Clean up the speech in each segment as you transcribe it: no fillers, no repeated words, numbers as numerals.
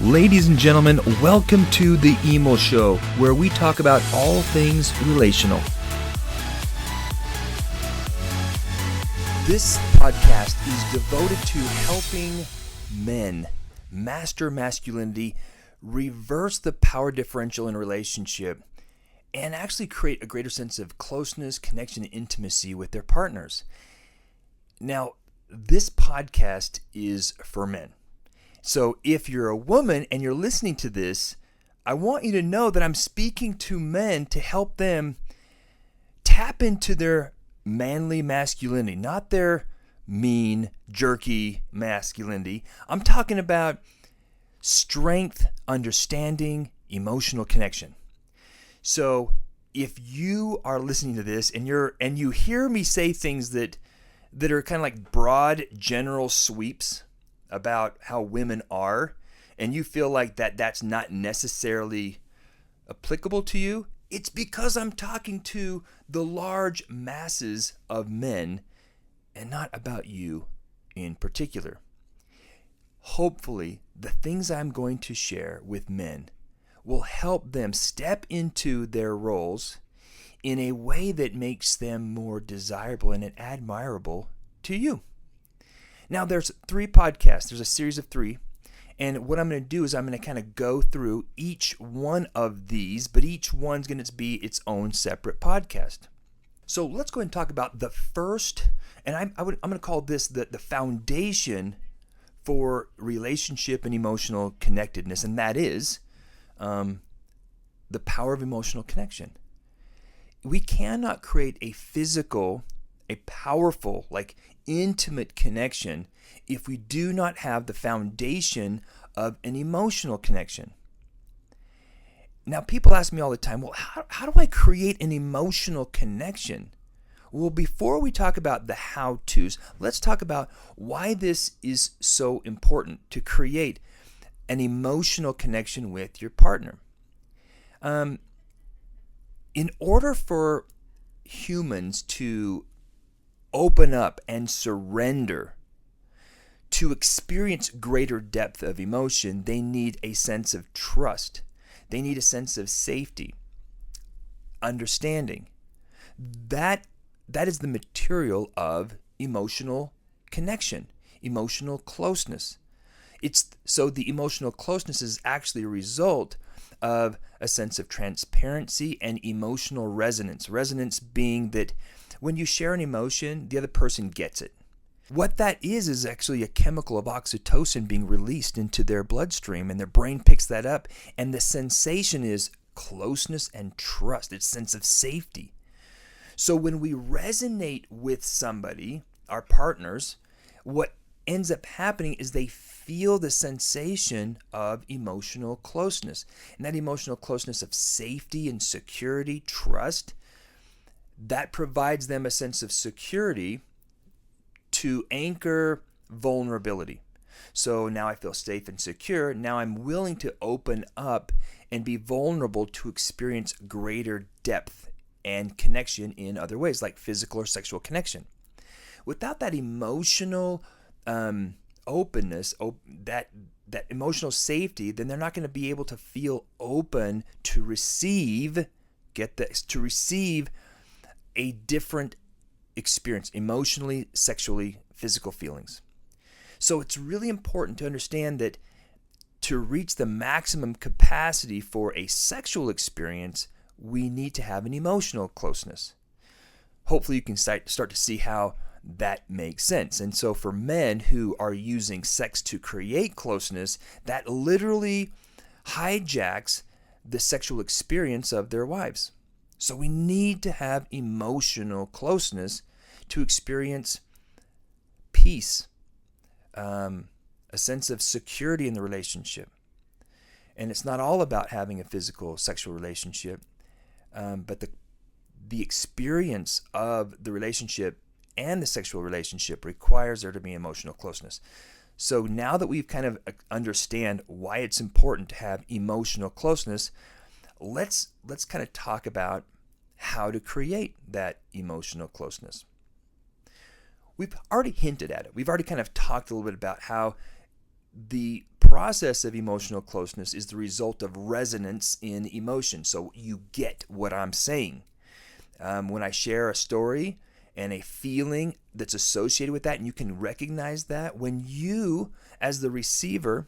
Ladies and gentlemen, welcome to the Emo Show, where we talk about all things relational. This podcast is devoted to helping men master masculinity, reverse the power differential in a relationship, and actually create a greater sense of closeness, connection, and intimacy with their partners. Now, this podcast is for men. So if you're a woman and you're listening to this, I want you to know that I'm speaking to men to help them tap into their manly masculinity, not their mean, jerky masculinity. I'm talking about strength, understanding, emotional connection. So if you are listening to this and you hear me say things that are kind of like broad general sweeps about how women are, and you feel like that's not necessarily applicable to you, it's because I'm talking to the large masses of men and not about you in particular. Hopefully, the things I'm going to share with men will help them step into their roles in a way that makes them more desirable and admirable to you. Now, there's 3 podcasts. There's a series of 3. And what I'm going to do is I'm going to kind of go through each one of these, but each one's going to be its own separate podcast. So let's go ahead and talk about the first, and I'm going to call this the foundation for relationship and emotional connectedness, and that is the power of emotional connection. We cannot create a powerful, intimate connection if we do not have the foundation of an emotional connection. Now, people ask me all the time, well, how do I create an emotional connection? Well, before we talk about the how-tos, let's talk about why this is so important to create an emotional connection with your partner. In order for humans to open up and surrender, to experience greater depth of emotion, they need a sense of trust. They need a sense of safety, understanding. That is the material of emotional connection, emotional closeness. So the emotional closeness is actually a result of a sense of transparency and emotional resonance. Resonance being that when you share an emotion, the other person gets it. What that is actually a chemical of oxytocin being released into their bloodstream, and their brain picks that up, and the sensation is closeness and trust. It's a sense of safety. So when we resonate with somebody, our partners, what ends up happening is they feel the sensation of emotional closeness. And that emotional closeness of safety and security, trust, that provides them a sense of security to anchor vulnerability. So now I feel safe and secure. Now I'm willing to open up and be vulnerable to experience greater depth and connection in other ways, like physical or sexual connection. Without that emotional openness, that emotional safety, then they're not going to be able to feel open to receive, to receive a different experience, emotionally, sexually, physical feelings. So it's really important to understand that to reach the maximum capacity for a sexual experience, we need to have an emotional closeness. Hopefully you can start to see how that makes sense. And so for men who are using sex to create closeness, that literally hijacks the sexual experience of their wives. So we need to have emotional closeness to experience peace, a sense of security in the relationship. And it's not all about having a physical sexual relationship, but the experience of the relationship and the sexual relationship requires there to be emotional closeness. So now that we've kind of understand why it's important to have emotional closeness, let's kind of talk about how to create that emotional closeness. We've already hinted at it. We've already kind of talked a little bit about how the process of emotional closeness is the result of resonance in emotion. So you get what I'm saying. When I share a story and a feeling that's associated with that, and you can recognize that, when you, as the receiver,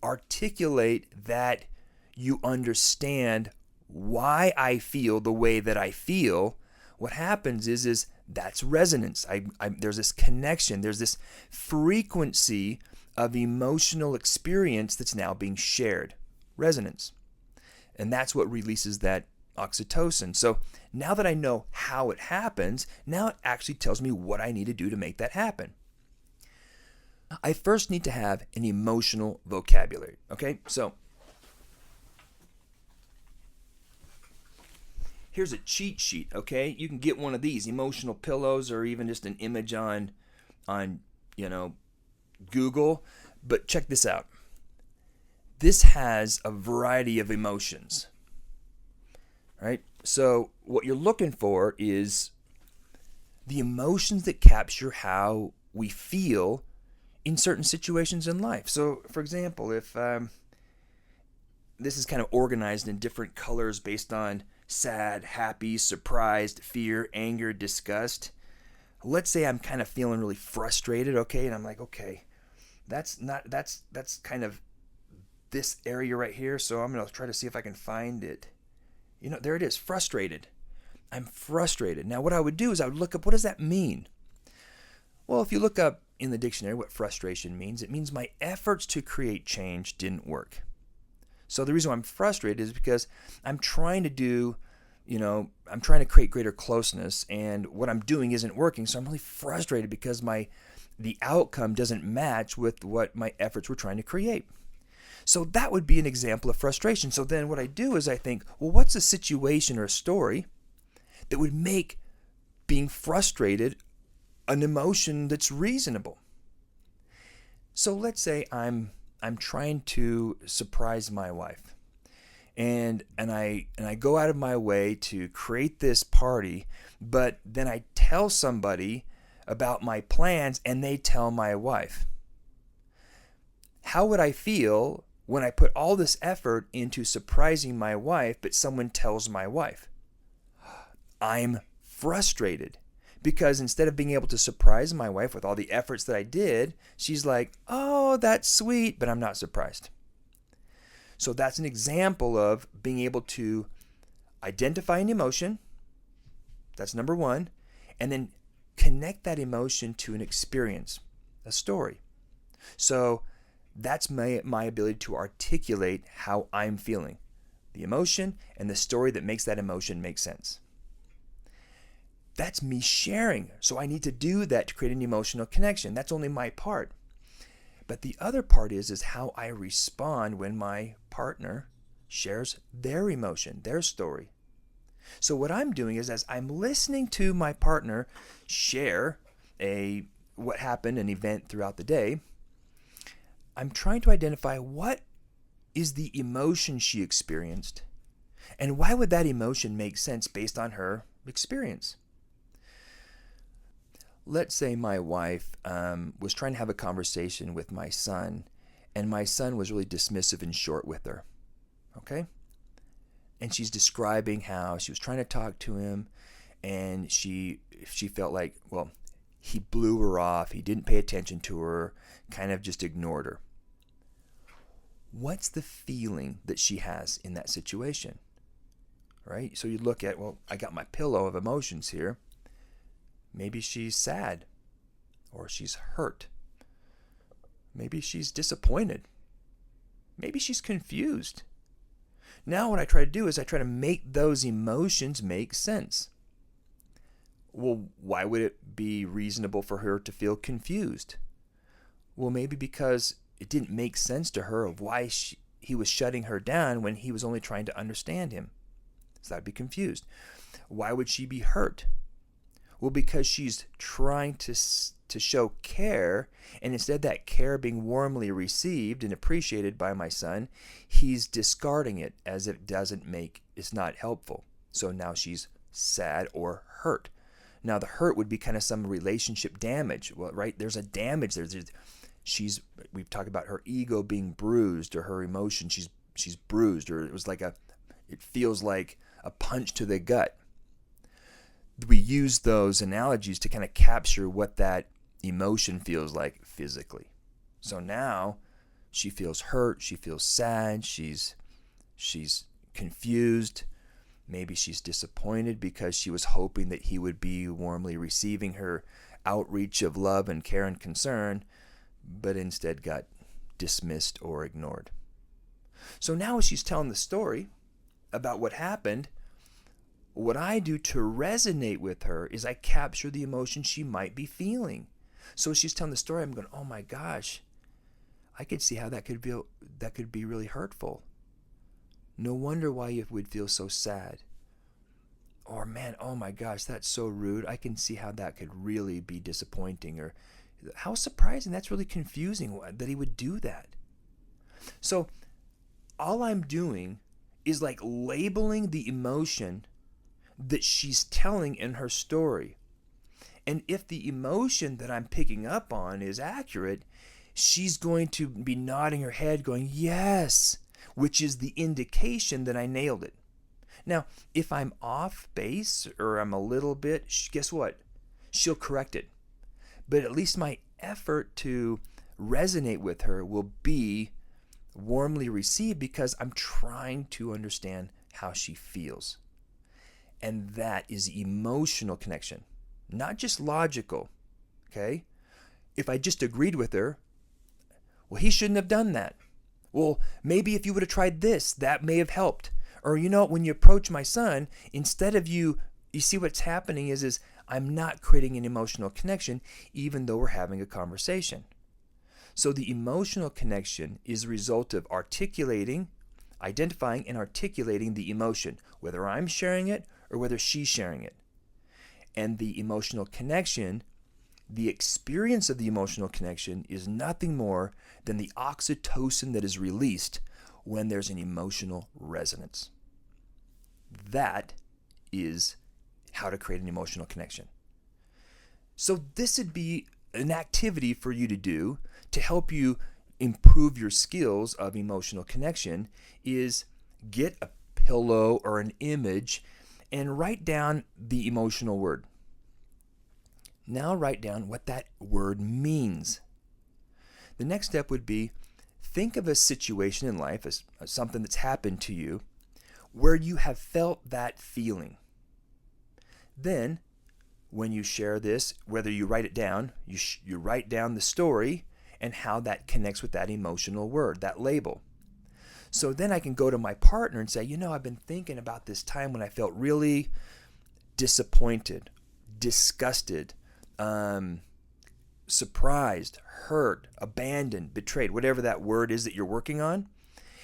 articulate that you understand why I feel the way that I feel, what happens is that's resonance. There's this connection. There's this frequency of emotional experience that's now being shared. Resonance. And that's what releases that oxytocin. So now that I know how it happens, now it actually tells me what I need to do to make that happen. I first need to have an emotional vocabulary. Okay, so here's a cheat sheet. Okay, you can get one of these emotional pillows, or even just an image on Google. But check this out. This has a variety of emotions. Right? So what you're looking for is the emotions that capture how we feel in certain situations in life. So, for example, if this is kind of organized in different colors based on sad, happy, surprised, fear, anger, disgust. Let's say I'm kind of feeling really frustrated, okay, and I'm like, okay, that's kind of this area right here, so I'm going to try to see if I can find it. There it is, frustrated. I'm frustrated. Now, what I would do is I would look up, what does that mean? Well, if you look up in the dictionary what frustration means, it means my efforts to create change didn't work. So the reason why I'm frustrated is because I'm trying to create greater closeness, and what I'm doing isn't working. So I'm really frustrated because the outcome doesn't match with what my efforts were trying to create. So that would be an example of frustration. So then what I do is I think, well, what's a situation or a story that would make being frustrated an emotion that's reasonable? So let's say I'm trying to surprise my wife, and I go out of my way to create this party, but then I tell somebody about my plans and they tell my wife. How would I feel when I put all this effort into surprising my wife, but someone tells my wife? I'm frustrated. Because instead of being able to surprise my wife with all the efforts that I did, she's like, oh, that's sweet, but I'm not surprised. So that's an example of being able to identify an emotion. That's number one. And then connect that emotion to an experience, a story. So that's my ability to articulate how I'm feeling, the emotion and the story that makes that emotion make sense. That's me sharing. So I need to do that to create an emotional connection. That's only my part. But the other part is how I respond when my partner shares their emotion, their story. So what I'm doing is, as I'm listening to my partner share what happened, an event throughout the day, I'm trying to identify what is the emotion she experienced, and why would that emotion make sense based on her experience. Let's say my wife was trying to have a conversation with my son, and my son was really dismissive and short with her. Okay? And she's describing how she was trying to talk to him, and she felt like, well, he blew her off, he didn't pay attention to her, kind of just ignored her. What's the feeling that she has in that situation? Right? So you look at, well, I got my pillow of emotions here. Maybe she's sad, or she's hurt. Maybe she's disappointed. Maybe she's confused. Now what I try to do is I try to make those emotions make sense. Well, why would it be reasonable for her to feel confused? Well, maybe because it didn't make sense to her of why he was shutting her down when he was only trying to understand him. So I'd be confused. Why would she be hurt? Well, because she's trying to show care, and instead of that care being warmly received and appreciated by my son, he's discarding it as if it's not helpful. So now she's sad or hurt. Now the hurt would be kind of some relationship damage. Well, right? There's a damage there. we've talked about her ego being bruised, or her emotion, she's bruised, or it feels like a punch to the gut. We use those analogies to kind of capture what that emotion feels like physically. So now she feels hurt, she feels sad, she's confused. Maybe she's disappointed because she was hoping that he would be warmly receiving her outreach of love and care and concern, but instead got dismissed or ignored. So now as she's telling the story about what happened, what I do to resonate with her is I capture the emotion she might be feeling. So as she's telling the story, I'm going, oh my gosh, I could see how that could be really hurtful. No wonder why you would feel so sad. Or man, oh my gosh, that's so rude. I can see how that could really be disappointing. Or how surprising, that's really confusing that he would do that. So all I'm doing is like labeling the emotion that she's telling in her story. And if the emotion that I'm picking up on is accurate, she's going to be nodding her head going, yes, which is the indication that I nailed it. Now, if I'm off base or I'm a little bit, guess what? She'll correct it. But at least my effort to resonate with her will be warmly received because I'm trying to understand how she feels. And that is emotional connection, not just logical, okay? If I just agreed with her, well, he shouldn't have done that. Well, maybe if you would have tried this, that may have helped. Or, when you approach my son, instead of you see what's happening is I'm not creating an emotional connection, even though we're having a conversation. So the emotional connection is a result of identifying and articulating the emotion, whether I'm sharing it or whether she's sharing it. And the emotional connection, the experience of the emotional connection, is nothing more than the oxytocin that is released when there's an emotional resonance. That is how to create an emotional connection. So this would be an activity for you to do to help you improve your skills of emotional connection, is get a pillow or an image and write down the emotional word. Now write down what that word means. The next step would be think of a situation in life as something that's happened to you where you have felt that feeling. Then, when you share this, whether you write it down, you write down the story and how that connects with that emotional word, that label. So then I can go to my partner and say, I've been thinking about this time when I felt really disappointed, disgusted, surprised, hurt, abandoned, betrayed, whatever that word is that you're working on.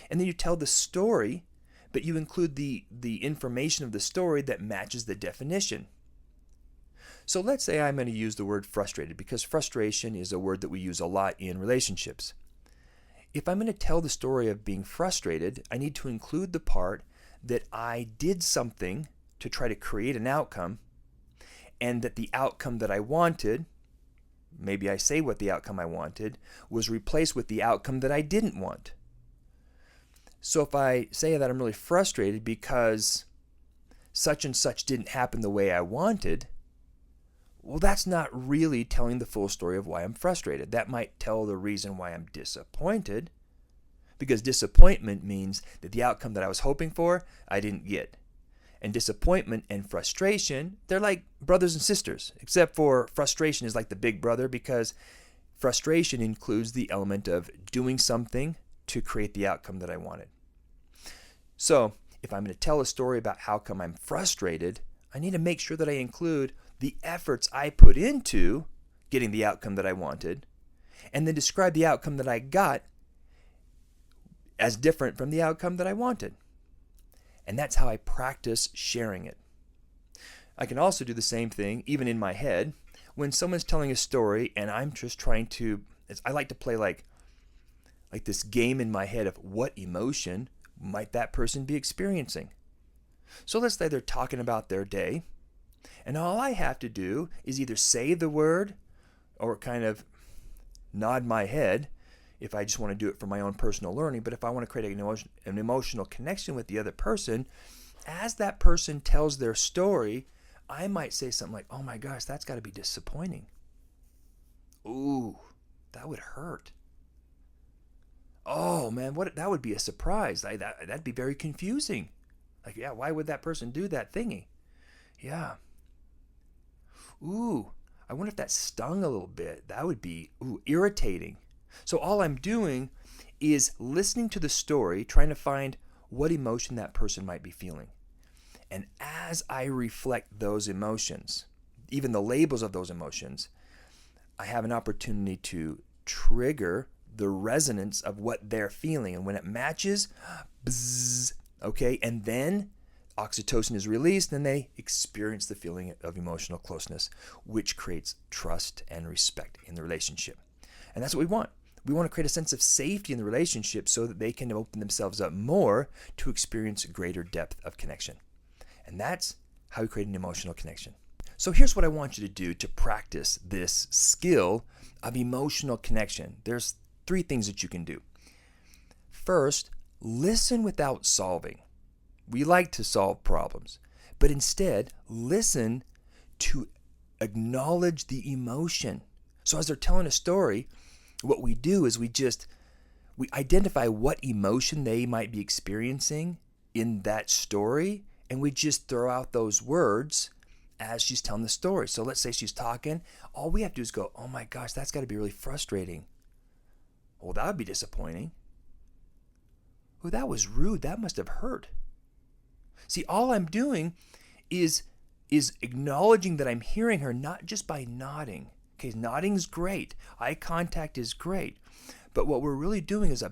And then you tell the story, but you include the information of the story that matches the definition. So let's say I'm going to use the word frustrated, because frustration is a word that we use a lot in relationships. If I'm going to tell the story of being frustrated, I need to include the part that I did something to try to create an outcome, and that the outcome that I wanted, maybe I say what the outcome I wanted, was replaced with the outcome that I didn't want. So if I say that I'm really frustrated because such and such didn't happen the way I wanted, well, that's not really telling the full story of why I'm frustrated. That might tell the reason why I'm disappointed, because disappointment means that the outcome that I was hoping for, I didn't get. And disappointment and frustration, they're like brothers and sisters, except for frustration is like the big brother, because frustration includes the element of doing something to create the outcome that I wanted. So if I'm going to tell a story about how come I'm frustrated, I need to make sure that I include the efforts I put into getting the outcome that I wanted, and then describe the outcome that I got as different from the outcome that I wanted. And that's how I practice sharing it. I can also do the same thing, even in my head, when someone's telling a story and I'm just trying to, I like to play like this game in my head of what emotion might that person be experiencing. So let's say they're talking about their day, and all I have to do is either say the word or kind of nod my head if I just want to do it for my own personal learning. But if I want to create an emotional connection with the other person, as that person tells their story, I might say something like, oh my gosh, that's got to be disappointing. Ooh, that would hurt. Oh man, that would be a surprise. That'd be very confusing. Like, yeah, why would that person do that thingy? Yeah. Ooh, I wonder if that stung a little bit. That would be, irritating. So all I'm doing is listening to the story, trying to find what emotion that person might be feeling. And as I reflect those emotions, even the labels of those emotions, I have an opportunity to trigger the resonance of what they're feeling. And when it matches, bzzz, okay, and then oxytocin is released, and they experience the feeling of emotional closeness, which creates trust and respect in the relationship. And that's what we want. We want to create a sense of safety in the relationship so that they can open themselves up more to experience greater depth of connection. And that's how we create an emotional connection. So here's what I want you to do to practice this skill of emotional connection. There's 3 things that you can do. First, listen without solving. We like to solve problems, but instead listen to acknowledge the emotion. So as they're telling a story, what we do is we identify what emotion they might be experiencing in that story, and we just throw out those words as she's telling the story. So let's say she's talking, all we have to do is go, oh my gosh, that's got to be really frustrating. Well, that would be disappointing. Oh, that was rude. That must have hurt. See, all I'm doing is acknowledging that I'm hearing her, not just by nodding. Okay, nodding's great. Eye contact is great. But what we're really doing is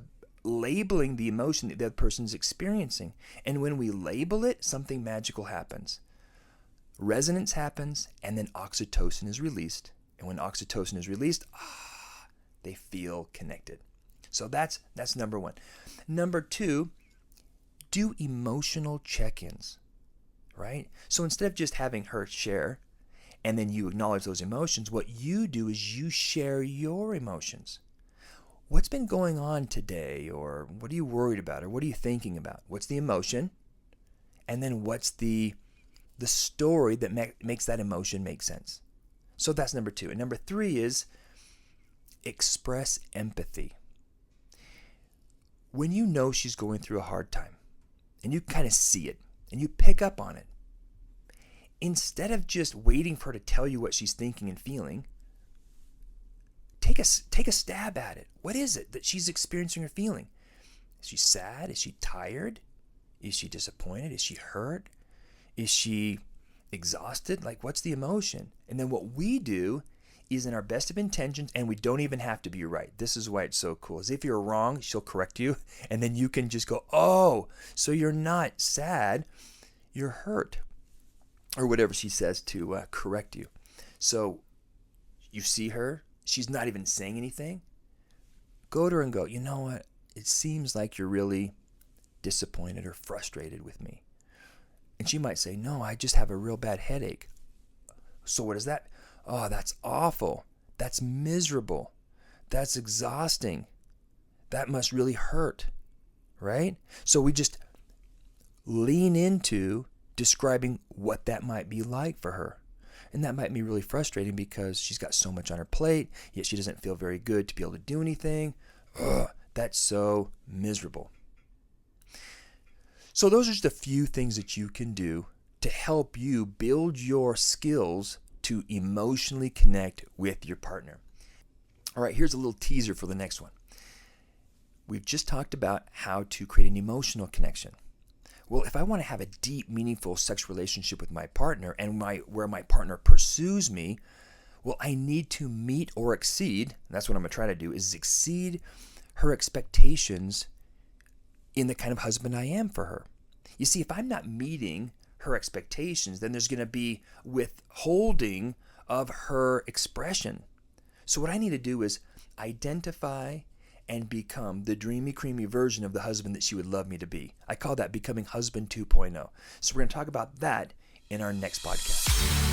labeling the emotion that the other person's experiencing. And when we label it, something magical happens. Resonance happens, and then oxytocin is released. And when oxytocin is released, they feel connected. So that's number 1. Number 2, do emotional check-ins, right? So instead of just having her share and then you acknowledge those emotions, what you do is you share your emotions. What's been going on today, or what are you worried about, or what are you thinking about? What's the emotion? And then what's the story that makes that emotion make sense? So that's number 2. And number 3 is express empathy. When you know she's going through a hard time, and you kind of see it, and you pick up on it, instead of just waiting for her to tell you what she's thinking and feeling, take a stab at it. What is it that she's experiencing or feeling? Is she sad? Is she tired? Is she disappointed? Is she hurt? Is she exhausted? Like, what's the emotion? And then what we do is, in our best of intentions, and we don't even have to be right. This is why it's so cool. Is if you're wrong, she'll correct you, and then you can just go, oh, so you're not sad, you're hurt, or whatever she says to correct you. So you see her, she's not even saying anything. Go to her and go, you know what? It seems like you're really disappointed or frustrated with me. And she might say, no, I just have a real bad headache. So what is that? Oh, that's awful. That's miserable. That's exhausting. That must really hurt, right? So we just lean into describing what that might be like for her. And that might be really frustrating because she's got so much on her plate, yet she doesn't feel very good to be able to do anything. Ugh, that's so miserable. So those are just a few things that you can do to help you build your skills to emotionally connect with your partner. All right, here's a little teaser for the next one. We've just talked about how to create an emotional connection. Well, if I want to have a deep, meaningful sexual relationship with my partner and where my partner pursues me, well, I need to meet or exceed, and that's what I'm going to try to do, is exceed her expectations in the kind of husband I am for her. You see, if I'm not meeting her expectations, then there's going to be withholding of her expression. So what I need to do is identify and become the dreamy, creamy version of the husband that she would love me to be. I call that becoming husband 2.0. So we're going to talk about that in our next podcast.